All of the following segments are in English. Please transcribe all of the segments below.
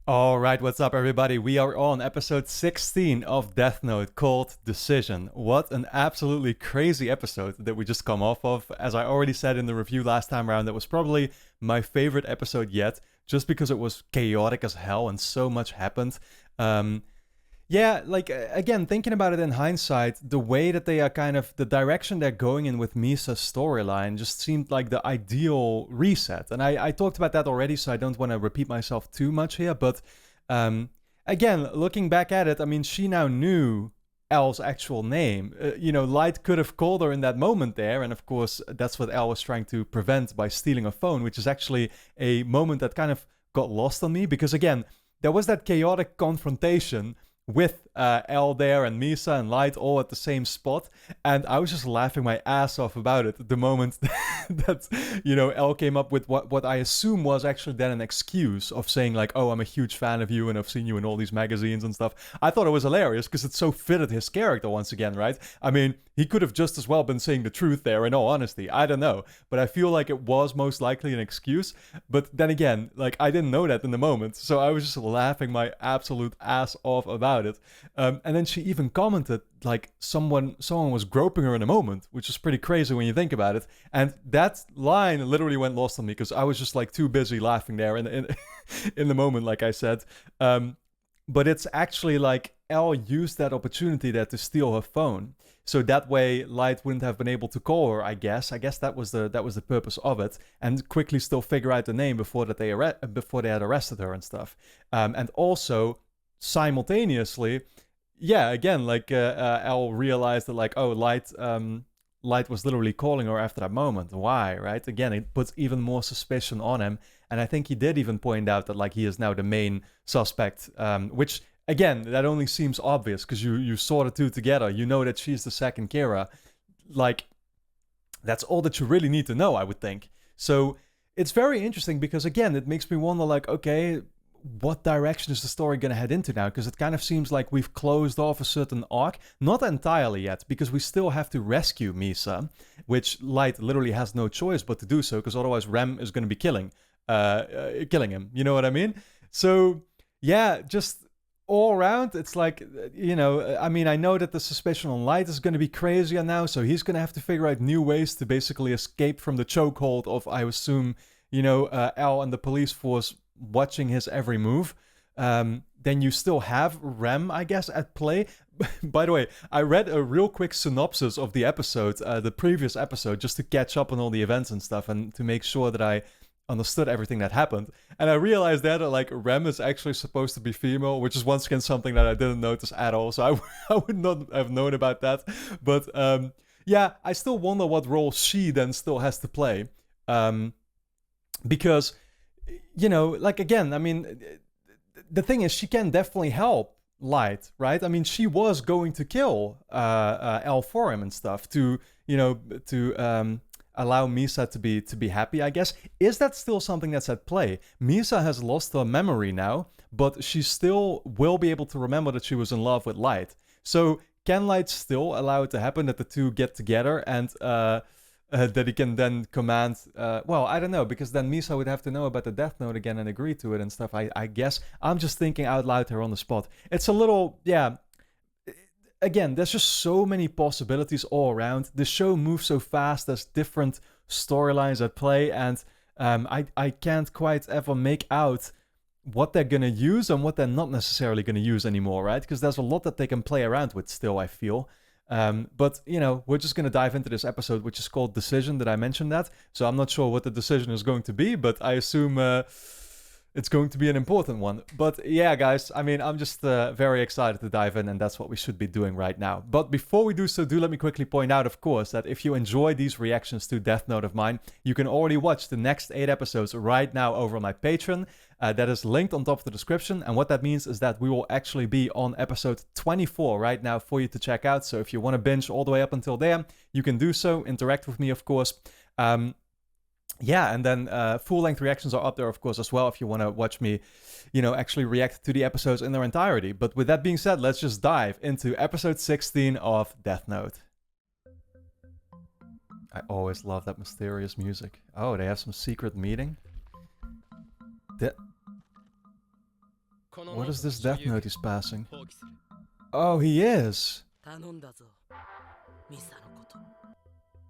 All right, what's up, everybody? We are on episode 16 of Death Note called Decision. What an absolutely crazy episode that we just come off of. As I already said in the review last time around, that was probably my favorite episode yet, just because it was chaotic as hell and so much happened. Um, again, thinking about it in hindsight, the way that they are kind of the direction they're going in with Misa's storyline just seemed like the ideal reset. And I talked about that already, so I don't want to repeat myself too much here. But um, again, looking back at it, I mean, she now knew L's actual name. Light could have called her in that moment there, and of course, that's what L was trying to prevent by stealing a phone, which is actually a moment that kind of got lost on me because, again, there was that chaotic confrontation with L there and Misa and Light all at the same spot, and I was just laughing my ass off about it the moment that L came up with what I assume was actually then an excuse of saying like, oh, I'm a huge fan of you and I've seen you in all these magazines and stuff. I thought it was hilarious because it so fitted his character once again, right? I mean, he could have just as well been saying the truth there, in all honesty. I don't know, but I feel like it was most likely an excuse. But then again, like, I didn't know that in the moment, so I was just laughing my absolute ass off about it. And then she even commented like someone was groping her in a moment, which is pretty crazy when you think about it. And that line literally went lost on me because I was just like too busy laughing there in the moment, like I said. But it's actually like Elle used that opportunity there to steal her phone. So that way, Light wouldn't have been able to call her. I guess that was the purpose of it, and quickly still figure out the name before they had arrested her and stuff. And also, simultaneously, yeah, again, like Elle realized that, like, oh, Light was literally calling her after that moment. Why, right? Again, it puts even more suspicion on him, and I think he did even point out that like he is now the main suspect, which. Again, that only seems obvious because you saw the two together. You know that she's the second Kira. Like, that's all that you really need to know, I would think. So it's very interesting because, again, it makes me wonder, like, okay, what direction is the story going to head into now? Because it kind of seems like we've closed off a certain arc. Not entirely yet, because we still have to rescue Misa, which Light literally has no choice but to do so, because otherwise Rem is going to be killing him. You know what I mean? So, yeah, just all around, it's like, I mean, I know that the suspicion on Light is going to be crazier now, so he's going to have to figure out new ways to basically escape from the chokehold of, I assume, L and the police force watching his every move. Then you still have Rem, I guess, at play. By the way, I read a real quick synopsis of the episode, the previous episode, just to catch up on all the events and stuff, and to make sure that I understood everything that happened. And I realized that like Rem is actually supposed to be female, which is once again something that I didn't notice at all. So I would not have known about that. But yeah, I still wonder what role she then still has to play. Because, like, again, I mean, the thing is, she can definitely help Light, right? I mean, she was going to kill L for him and stuff to allow Misa to be happy, I guess. Is that still something that's at play? Misa has lost her memory now, but she still will be able to remember that she was in love with Light. So can Light still allow it to happen that the two get together and that he can then command... well, I don't know, because then Misa would have to know about the Death Note again and agree to it and stuff, I guess. I'm just thinking out loud here on the spot. It's a little... yeah... Again, there's just so many possibilities all around. The show moves so fast. There's different storylines at play, and I can't quite ever make out what they're going to use and what they're not necessarily going to use anymore, right? Because there's a lot that they can play around with still, I feel. But, we're just going to dive into this episode, which is called Decision. Did I mention that? So I'm not sure what the decision is going to be, but I assume... it's going to be an important one. But yeah, guys, I mean, I'm just very excited to dive in, and that's what we should be doing right now. But before we do so, do let me quickly point out, of course, that if you enjoy these reactions to Death Note of mine, you can already watch the next 8 episodes right now over on my Patreon. That is linked on top of the description. And what that means is that we will actually be on episode 24 right now for you to check out. So if you want to binge all the way up until there, you can do so. Interact with me, of course. Yeah, and then full-length reactions are up there, of course, as well, if you want to watch me, actually react to the episodes in their entirety. But with that being said, let's just dive into episode 16 of Death Note. I always love that mysterious music. Oh, they have some secret meeting? What is this death note he's passing? Oh, he is.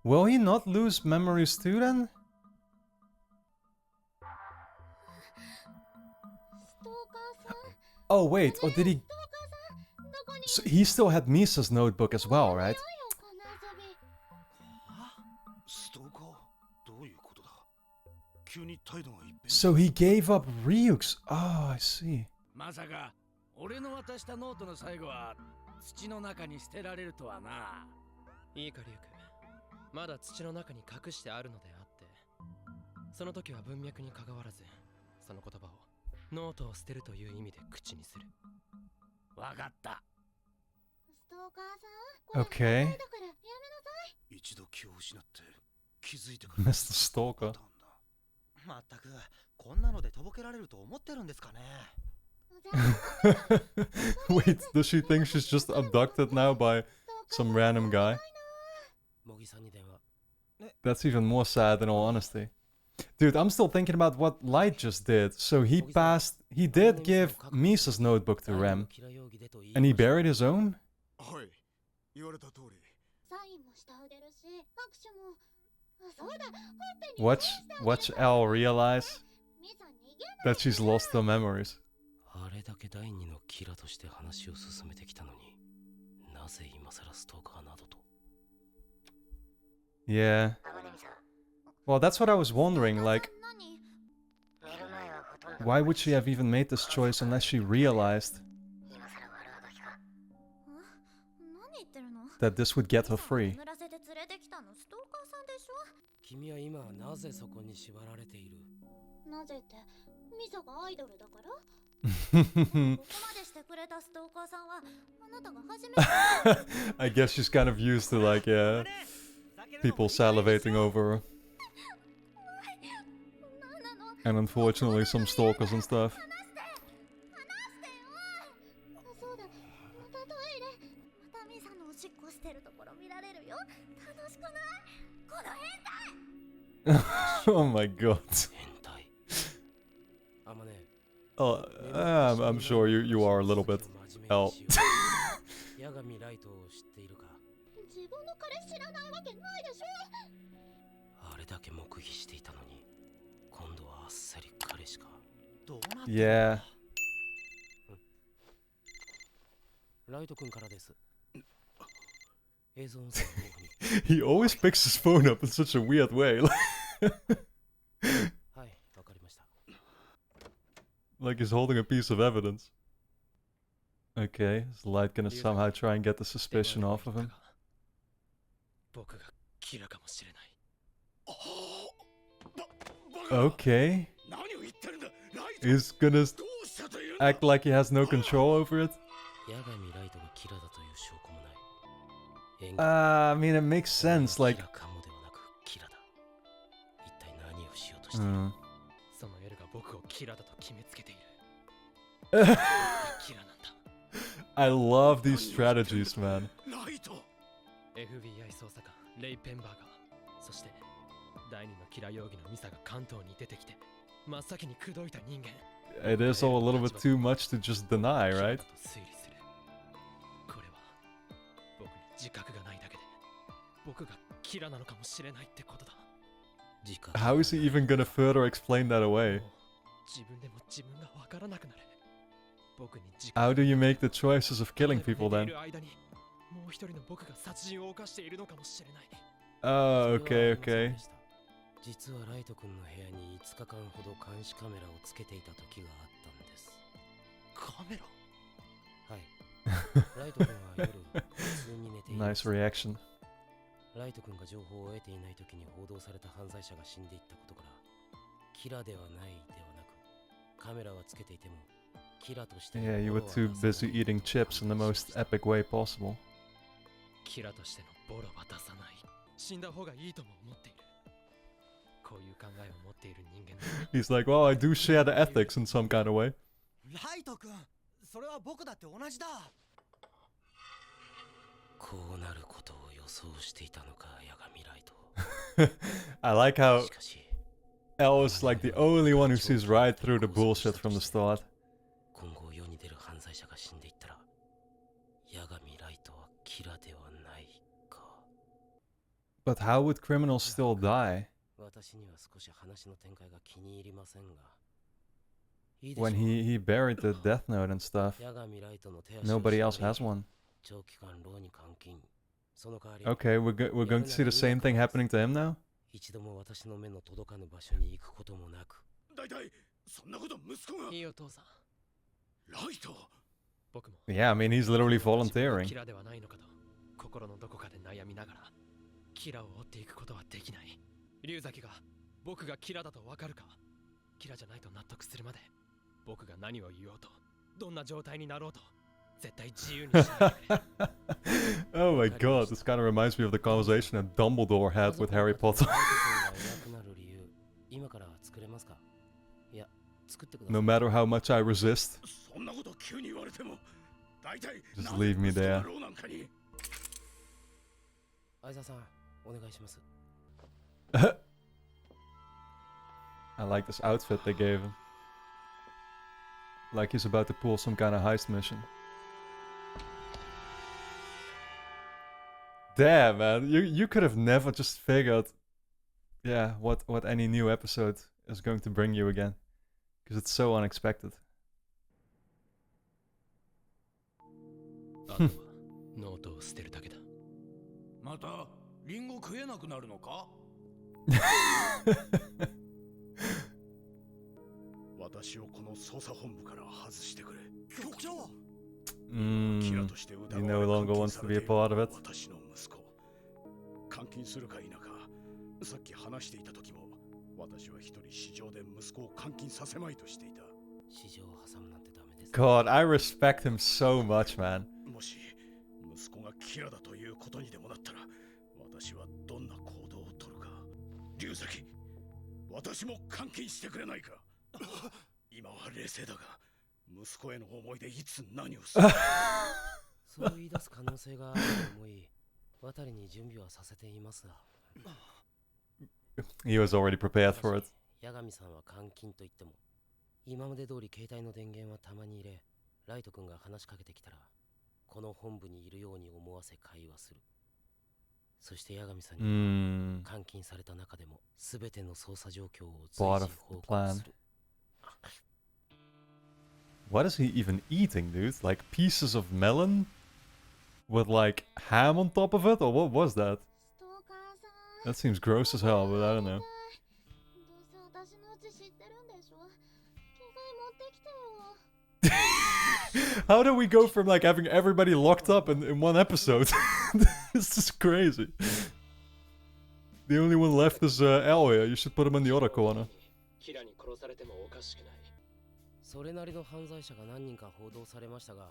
Will he not lose memories too then? Oh wait, or did he... So he still had Misa's notebook as well, right? So he gave up Ryuk's... Oh, I see. まさか俺の渡したノートの最後は土の中に捨てられるとはな。いいかリュウク、まだ土の中に隠してあるのであって、その時は文脈に関わらずその言葉をノートを捨てるという意味で口にする。わかった。ストーカーさん、これだからやめなさい。一度気を失って気づいてから Mr. Stalker. まったくこんなのでとぼけられると思ってるんですかね。Wait, does she think she's just abducted now by some random guy? That's even more sad in all honesty. Dude, I'm still thinking about what Light just did. So he did give Misa's notebook to Rem. And he buried his own? Watch Elle realize that she's lost her memories. あれだけ第二のキラとして話を進めてきたのに、なぜ今さらストーカーなどと。Yeah. Well, that's what I was wondering, like... Why would she have even made this choice unless she realized that this would get her free? 君は今なぜそこに縛られている？なぜって、ミサがアイドルだから？ I guess she's kind of used to like, yeah, people salivating over her. And unfortunately some stalkers and stuff. Oh my god. Oh, I'm sure you are a little bit. Elle. Yeah. He always picks his phone up in such a weird way. Like he's holding a piece of evidence. Okay, is Light gonna somehow try and get the suspicion off of him? Okay. He's gonna act like he has no control over it? I mean, it makes sense, like... I love these strategies, man. FBI 捜査官レイ・ペンバーガー、そして第二のキラ容疑のミサが関東に出てきて真っ先に口説いた人間。It is all a little bit too much to just deny, right? これは僕に自覚がないだけで僕がキラなのかもしれないってことだ。 How is he even gonna further explain that away? How do you make the choices of killing people then? Oh, okay, okay. 実はライト君の部屋に5日間ほど監視カメラをつけていた時があったんです。カメラ？はい。ライト君は夜普通に寝ていました。 Nice reaction. ライト君が情報を得ていない時に報道された犯罪者が死んでいったことから、キラではないではなく、カメラはつけていても、キラとしての Yeah, you were too busy eating chips in the most epic way possible. キラとしてのボロは出さない。死んだ方がいいとも思っている。こういう考えを持っている人間。He's like, well, I do share the ethics in some kind of way. ライト君、それは僕だって同じだ。こうなることを予想していたのか、ヤガミライト。I like how Elle is like the only one who sees right through the bullshit from the start. 罪者が死んでいったら、八神ライトはキラではないか。But how would criminals still die 私には少し話の展開が気に入りませんが。いいでしょう。 when he buried the Death Note and stuff? 八神ライトの手足を Nobody 縛 else り has one. 長期間牢に監禁。その代わり、 Okay, we're going to see the same thing happening to him now? 一度も私の目の届かぬ場所に行くこともなく。大体そんなこと息子がいいお父さん、ライト。僕も Yeah, I mean, he's literally 自分が volunteering. キラではないのかと心のどこかで悩みながらキラを追っていくことはできない。龍崎が僕がキラだとわかるか。キラじゃないと納得するまで僕が何を言おうとどんな状態になろうと絶対自由にしないでくれ。Oh my god, this kind of reminds me of the conversation that Dumbledore had with Harry Potter. 今から作れますか？いや、作ってください。 No matter how much I resist, そんなこと急に言われても大体 just leave me there. 牢なんかに。相沢さん、お願いします。 I like this outfit they gave him. Like he's about to pull some kind of heist mission. Damn, man. You could have never just figured, yeah, what any new episode is going to bring you again. Because it's so unexpected. あとはノートを捨てるだけだ。またリンゴ食えなくなるのか？私をこの捜査本部から外してくれ。局長。キラとして He 疑 no われ longer 監禁 wants さ to れ be て a いる part of it. 私の息子。監禁するか否か、さっき話していた時も私は一人市場で息子を監禁させまいとしていた。市場を挟むなんてダメです。 God, I respect him so much, man. もし息子がキラだということにでもなったら私はどんな行動を取るか。龍崎、私も監禁してくれないか。今は冷静だが息子への思いでいつ何をする。そう言い出す可能性があると思い、渡りに準備はさせていますが。 He was already prepared for it. 八神さんは監禁と言っても、今まで通り携帯の電源はたまに入れ、ライト君が話しかけてきたら、この本部にいるように思わせ会話する。そして八神さんに Mm. 監禁された中でも全ての捜査状況を Part 随 of 時 the 報 plan. 告する。 What is he even eating, dude? Like pieces of melon? With like ham on top of it? Or what was that? ストーカーさん。 That seems gross as hell, but I don't know. どうせ私のうち知ってるんでしょ。着替え持ってきてよ。 How do we go from like having everybody locked up in one episode? This is crazy. The only one left is Al here. You should put him in the other corner. キラに殺されてもおかしくない。それなりの犯罪者が何人か報道されましたが、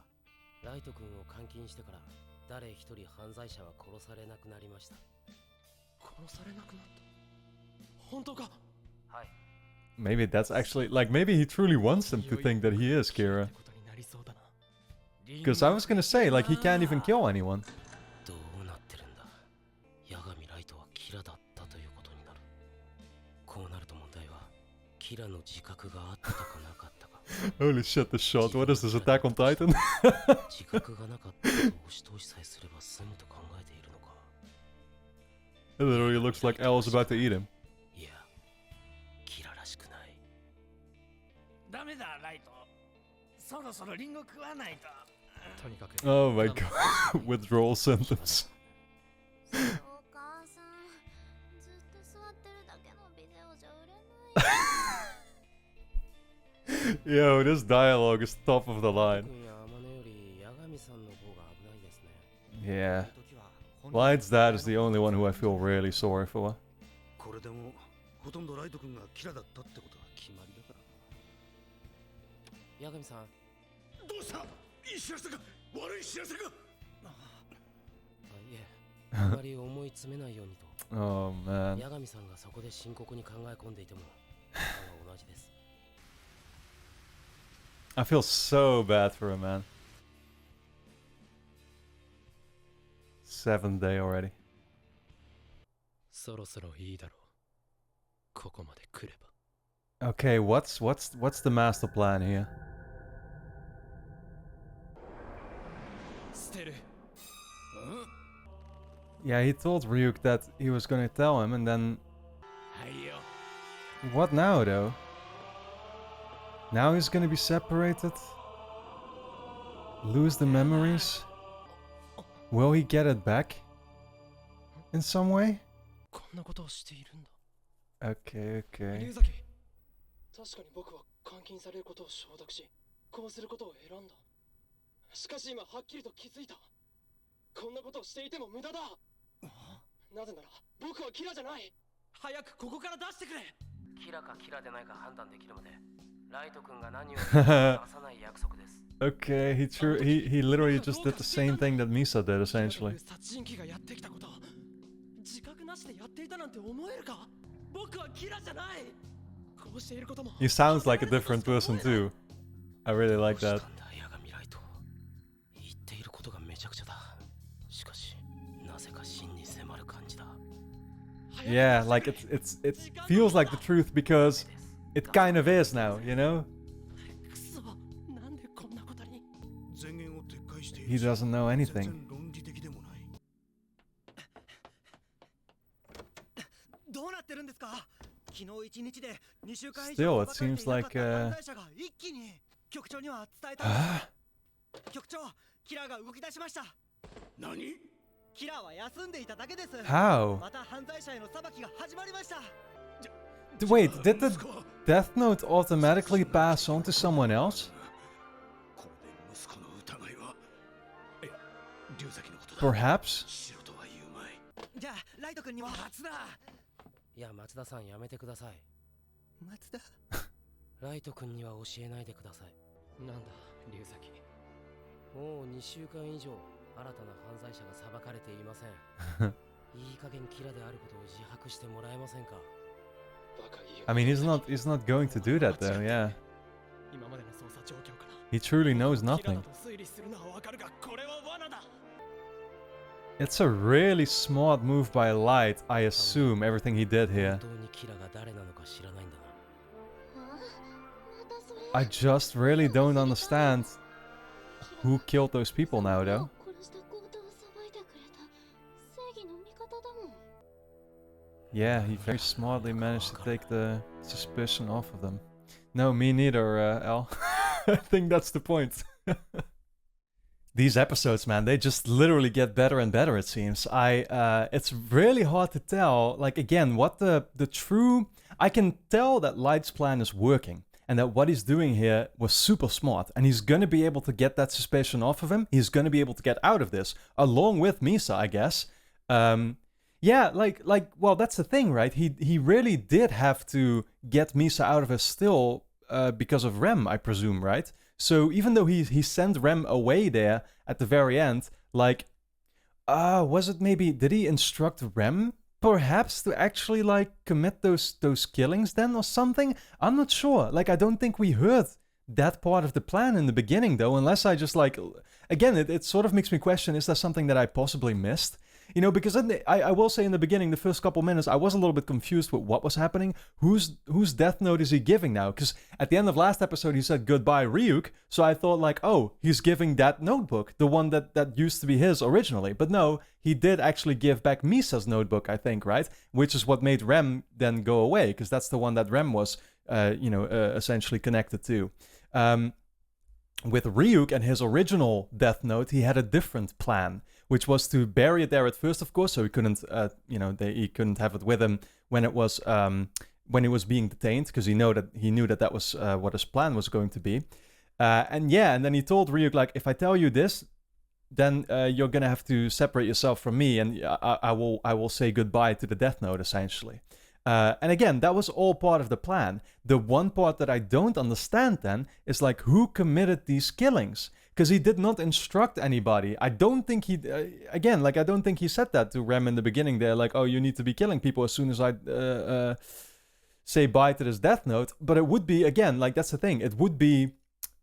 ライト君を監禁してから誰一人犯罪者は殺されなくなりました。殺されなくなった。本当か？はい。 Maybe that's actually like maybe he truly wants them to think that he is Kira. Because I was gonna say like he can't even kill anyone. どうなってるんだ。八神ライトはキラだったということになる。こうなると問題はキラの自覚があったかなかったか。 Holy shit, the shot. What is this, Attack on Titan? 自覚がなかったと押し通しさえすれば済むと考えているのか。 It literally looks like Al is about to eat him. いや、キラらしくない。ダメだライト。そろそろリンゴ食わないと。とにかく。 Oh my god. Withdrawal symptoms. ストーカーさん。ずっと座ってるだけのビデオじゃ売れない。 Yo, this dialogue is top of the line. 君や天音より八神さんの方が危ないですね。 Yeah. Lights Dad is the only one who I feel really sorry for. これでもほとんどライト君がキラだったってことは決まりだから。八神さん。どうした？いい知らせか？悪い知らせか？あ、いえ、あまり思い詰めないようにと。 Oh man. 八神さんがそこで深刻に考え込んでいても、他は同じです。 I feel so bad for him, man. 7th day already. そろそろいいだろう。ここまで来れば。 Okay, what's the master plan here? してる。 Yeah, he told Ryuk that he was gonna tell him, and then はいよ。 what now though? Now he's gonna be separated? Lose the memories? Will he get it back? In some way? こんなことをしているんだ。 Okay, okay. 龍崎。確かに僕は監禁されることを承諾し、こうすることを選んだ。しかし今はっきりと気づいた。こんなことをしていても無駄だ。なぜなら僕はキラじゃない。早くここから出してくれ。キラかキラでないか判断できるまでライト君が何を言うか出さない約束です。 Okay, he literally just did the same thing that Misa did essentially. 殺人鬼がやってきたこと、自覚なしでやっていたなんて思えるか。僕はキラじゃない。こうしていることも。 He sounds like a different person too. I really like that. ヤガミライト。言っていることがめちゃくちゃだ。しかし、なぜか真に迫る感じだ。 Yeah, like it feels like the truth because it kind of is now, you know? くそ、なんでこんなことに。 前言を撤回してい He るし doesn't know 全 anything. 然論理的でもない。どうなってるんですか。昨日一日で2週間以 Still, 上 it seems like 犯罪者が一気に局長には伝えたんです。局長、キラーが動き出しました。何？キラーは休んでいただけです。 How? また犯罪者への裁きが始まりました。 Wait, did the Death Note automatically pass on to someone else? これで息子の疑いは、いや、龍崎のことだ。 Perhaps? しろとは言うまい。じゃあライト君には松田。いや、松田さんやめてください。松田。ライト君には教えないでください。なんだ、龍崎。もう2週間以上新たな犯罪者が裁かれていません。いい加減キラであることを自白してもらえませんか。 I mean, he's not going to do that though, yeah. 今までの捜査状況から He truly knows キラ nothing. だと推理するのはわかるが、これは罠だ。 It's a really smart move by Light, I assume, everything he did 本 here. 当にキラが誰なのか知らないんだな。あ、またそれ。 I just really don't understand who killed those people now, though. 殺した強盗を裁いてくれた正義の味方だもん。 Yeah, he very smartly managed to take the suspicion off of them. No, me neither, Al. I think that's the point. These episodes, man, they just literally get better and better, it seems. It's really hard to tell, like, again, what the true... I can tell that Light's plan is working, and that what he's doing here was super smart, and he's gonna be able to get that suspicion off of him. He's gonna be able to get out of this, along with Misa, I guess. Yeah, well, that's the thing, right? He really did have to get Misa out of his still because of Rem, I presume, right? So even though he sent Rem away there at the very end, like, was it maybe, did he instruct Rem perhaps to actually like commit those killings then or something? I'm not sure. Like, I don't think we heard that part of the plan in the beginning though, unless I just like, again, it sort of makes me question, is there something that I possibly missed? You know, because I will say in the beginning, the first couple minutes, I was a little bit confused with what was happening. Whose death note is he giving now? Because at the end of last episode, he said goodbye, Ryuk. So I thought like, oh, he's giving that notebook, the one that used to be his originally. But no, he did actually give back Misa's notebook, I think, right? Which is what made Rem then go away, because that's the one that Rem was, essentially connected to. With Ryuk and his original death note, he had a different plan, which was to bury it there at first, of course, so he couldn't, he couldn't have it with him when it was when he was being detained, because he knew that was what his plan was going to be, and then he told Ryuk, like, if I tell you this, then you're gonna have to separate yourself from me, and I will say goodbye to the death note, essentially. And again, that was all part of the plan. The one part that I don't understand then is like, who committed these killings? Because he did not instruct anybody. I don't think he, I don't think he said that to Rem in the beginning there, like, oh, you need to be killing people as soon as I say bye to this death note. But it would be, again, like, that's the thing. It would be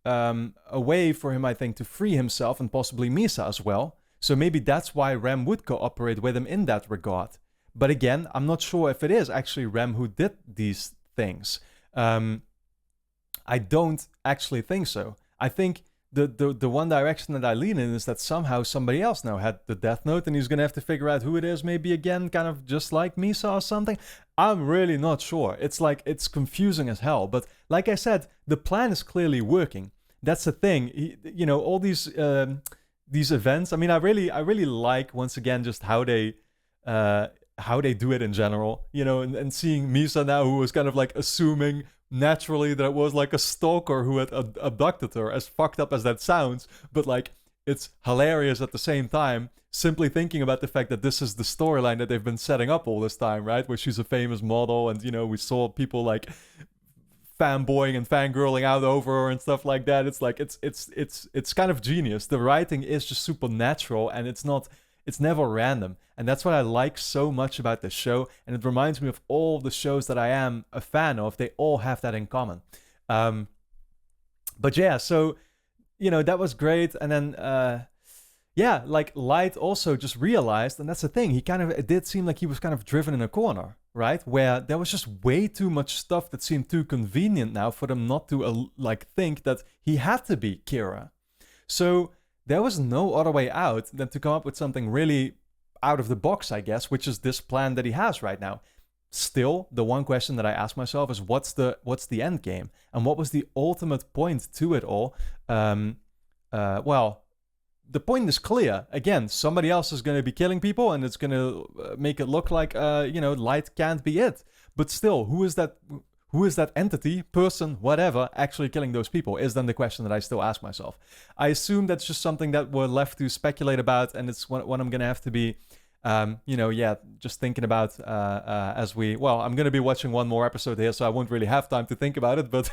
a way for him, I think, to free himself and possibly Misa as well. So maybe that's why Rem would cooperate with him in that regard. But again, I'm not sure if it is actually Rem who did these things. I don't actually think so. I think the one direction that I lean in is that somehow somebody else now had the Death Note, and he's gonna have to figure out who it is, maybe again, kind of just like Misa or something. I'm really not sure. It's like, it's confusing as hell. But like I said, the plan is clearly working. That's the thing. You know, all these events. I mean, I really like, once again, just how they do it in general. You know, and seeing Misa now, who was kind of like assuming naturally that it was like a stalker who had abducted her, as fucked up as that sounds, but like, it's hilarious at the same time, simply thinking about the fact that this is the storyline that they've been setting up all this time, right? Where she's a famous model, and, you know, we saw people like fanboying and fangirling out over her and stuff like that. It's like, it's kind of genius. The writing is just supernatural, and it's never random. And that's what I like so much about this show. And it reminds me of all the shows that I am a fan of. They all have that in common. But yeah, so, you know, that was great. And then, yeah, like Light also just realized, and that's the thing, it did seem like he was kind of driven in a corner, right? Where there was just way too much stuff that seemed too convenient now for them not to, like, think that he had to be Kira. So there was no other way out than to come up with something really out of the box, I guess, which is this plan that he has right now. Still, the one question that I ask myself is, what's the end game? And what was the ultimate point to it all? Well, the point is clear. Again, somebody else is going to be killing people, and it's going to make it look like, you know, Light can't be it. But still, who is that entity, person, whatever, actually killing those people, is then the question that I still ask myself. I assume that's just something that we're left to speculate about, and it's what I'm going to have to be, you know, yeah, just thinking about I'm going to be watching one more episode here, so I won't really have time to think about it, but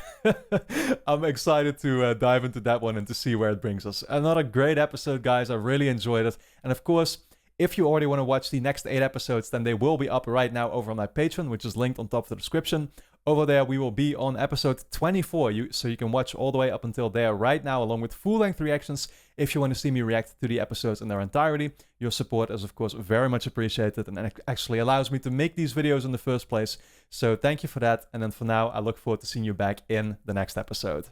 I'm excited to dive into that one and to see where it brings us. Another great episode, guys. I really enjoyed it. And of course, if you already want to watch the next 8 episodes, then they will be up right now over on my Patreon, which is linked on top of the description. Over there, we will be on episode 24, so you can watch all the way up until there right now, along with full-length reactions. If you want to see me react to the episodes in their entirety, your support is, of course, very much appreciated, and it actually allows me to make these videos in the first place. So thank you for that, and then for now, I look forward to seeing you back in the next episode.